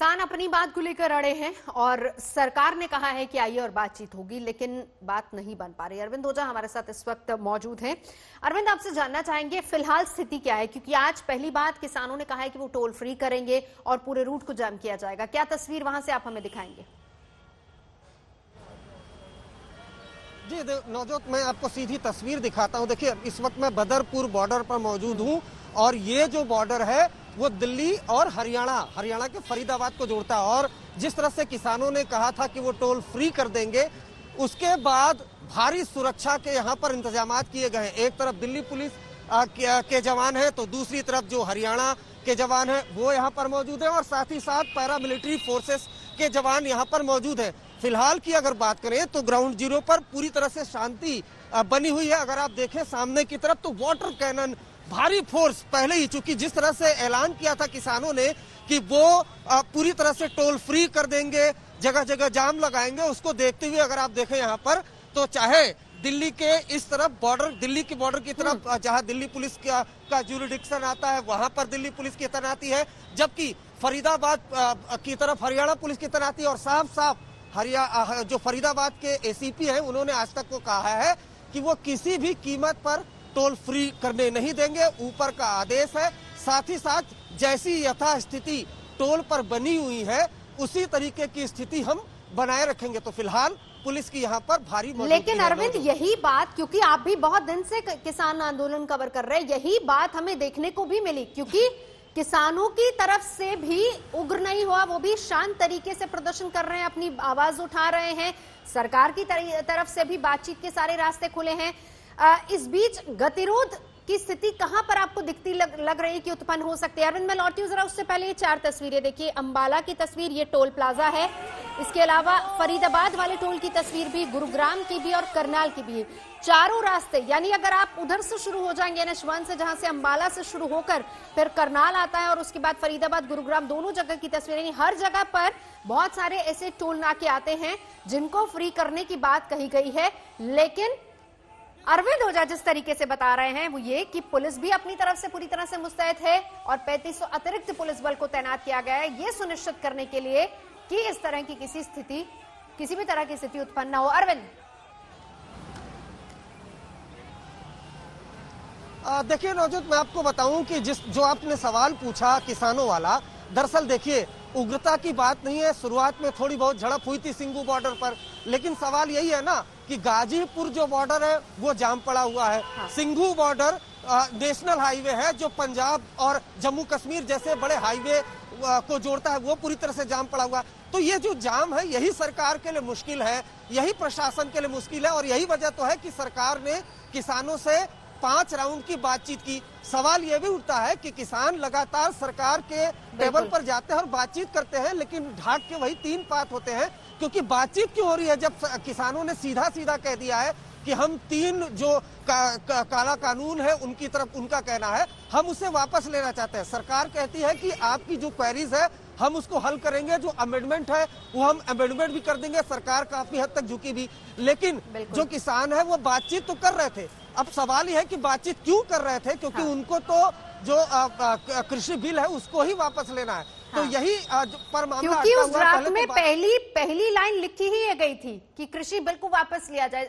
किसान अपनी बात को लेकर अड़े हैं और सरकार ने कहा है कि आइए और बातचीत होगी, लेकिन बात नहीं बन पा रही। अरविंद ओझा हमारे साथ इस वक्त मौजूद हैं। अरविंद, आपसे जानना चाहेंगे फिलहाल स्थिति क्या है, क्योंकि आज पहली बात किसानों ने कहा है कि वो टोल फ्री करेंगे और पूरे रूट को जाम किया जाएगा। क्या तस्वीर वहां से आप हमें दिखाएंगे? जी नवजोत, मैं आपको सीधी तस्वीर दिखाता हूं। देखिए, इस वक्त मैं बदरपुर बॉर्डर पर मौजूद हूं और ये जो बॉर्डर है वो दिल्ली और हरियाणा के फरीदाबाद को जोड़ता है। और जिस तरह से किसानों ने कहा था कि वो टोल फ्री कर देंगे, उसके बाद भारी सुरक्षा के यहाँ पर इंतजामात किए गए हैं। एक तरफ दिल्ली पुलिस के जवान हैं तो दूसरी तरफ जो हरियाणा के जवान हैं वो यहाँ पर मौजूद है और साथ ही साथ पैरामिलिट्री फोर्सेस के जवान यहाँ पर मौजूद हैं। फिलहाल की अगर बात करें तो ग्राउंड जीरो पर पूरी तरह से शांति बनी हुई है। अगर आप देखें सामने की तरफ तो वाटर कैनन भारी फोर्स पहले ही, चूंकि जिस तरह से ऐलान किया था किसानों ने कि वो पूरी तरह से टोल फ्री कर देंगे, जगह जगह जाम लगाएंगे, उसको देखते हुए अगर आप देखें यहाँ पर तो चाहे दिल्ली के इस तरफ बॉर्डर, दिल्ली की बॉर्डर की तरफ जहां दिल्ली पुलिस का जुरिडिक्शन आता है वहां पर दिल्ली पुलिस की तैनाती है, जबकि फरीदाबाद की तरफ हरियाणा पुलिस की तैनाती है। और साफ साफ जो फरीदाबाद के एसीपी हैं उन्होंने आज तक को कहा है कि वो किसी भी कीमत पर टोल फ्री करने नहीं देंगे, ऊपर का आदेश है। साथ ही साथ जैसी यथास्थिति टोल पर बनी हुई है उसी तरीके की स्थिति हम बनाए रखेंगे। तो फिलहाल पुलिस की यहाँ पर भारी, लेकिन अरविंद यही बात, क्योंकि आप भी बहुत दिन से किसान आंदोलन कवर कर रहे हैं, यही बात हमें देखने को भी मिली, क्योंकि किसानों की तरफ से भी उग्र नहीं हुआ, वो भी शांत तरीके से प्रदर्शन कर रहे हैं, अपनी आवाज उठा रहे हैं। सरकार की तरफ से भी बातचीत के सारे रास्ते खुले हैं। इस बीच गतिरोध की स्थिति कहां पर आपको दिखती लग रही कि उत्पन्न हो सकती है? अरविंद, मैं लौटी हूं जरा, उससे पहले ये चार तस्वीरें देखिए। अंबाला की तस्वीर, ये टोल प्लाजा है, इसके अलावा फरीदाबाद वाले टोल की तस्वीर भी, गुरुग्राम की भी और करनाल की भी। चारों रास्ते, यानी अगर आप उधर से शुरू हो जाएंगे NH1 से, जहां से अंबाला से शुरू होकर फिर करनाल आता है और उसके बाद फरीदाबाद, गुरुग्राम, दोनों जगह की तस्वीरें, हर जगह पर बहुत सारे ऐसे टोल नाके आते हैं जिनको फ्री करने की बात कही गई है। लेकिन अरविंद ओझा जिस तरीके से बता रहे हैं वो ये कि पुलिस भी अपनी तरफ से पूरी तरह से मुस्तैद है और 3500 अतिरिक्त पुलिस बल को तैनात किया गया है, ये सुनिश्चित करने के लिए कि इस तरह की किसी भी तरह की स्थिति उत्पन्न न हो। अरविंद, देखिए नवजोत, मैं आपको बताऊं कि जो आपने सवाल पूछा किसानों वाला, दरअसल देखिए उग्रता की बात नहीं है। शुरुआत में थोड़ी बहुत झड़प हुई थी सिंघू बॉर्डर पर, लेकिन सवाल यही है ना कि गाजीपुर जो बॉर्डर है वो जाम पड़ा हुआ है। हाँ। सिंघू बॉर्डर नेशनल हाईवे है जो पंजाब और जम्मू कश्मीर जैसे बड़े हाईवे को जोड़ता है, वो पूरी तरह से जाम पड़ा हुआ। तो ये जो जाम है यही सरकार के लिए मुश्किल है, यही प्रशासन के लिए मुश्किल है और यही वजह तो है कि सरकार ने किसानों से 5 राउंड की बातचीत की। सवाल यह भी उठता है कि किसान लगातार सरकार के टेबल पर जाते हैं और बातचीत करते हैं, लेकिन ढाक के वही 3 बात होते हैं। क्योंकि बातचीत क्यों हो रही है जब किसानों ने सीधा सीधा कह दिया है कि हम 3 जो काला कानून है उनकी तरफ, उनका कहना है हम उसे वापस लेना चाहते हैं। सरकार कहती है कि आपकी जो क्वेरीज है हम उसको हल करेंगे, जो अमेंडमेंट है वो हम अमेंडमेंट भी कर देंगे। सरकार काफी हद तक झुकी भी, लेकिन जो किसान है वो बातचीत तो कर रहे थे। अब सवाल यह है कि बातचीत क्यों कर रहे थे, क्योंकि हाँ। उनको तो जो कृषि बिल है उसको ही वापस लेना है। हाँ। तो यही पर मामला, क्योंकि उस ड्राफ्ट में पहली लाइन लिखी ही गई थी कि कृषि बिल को वापस लिया जाए।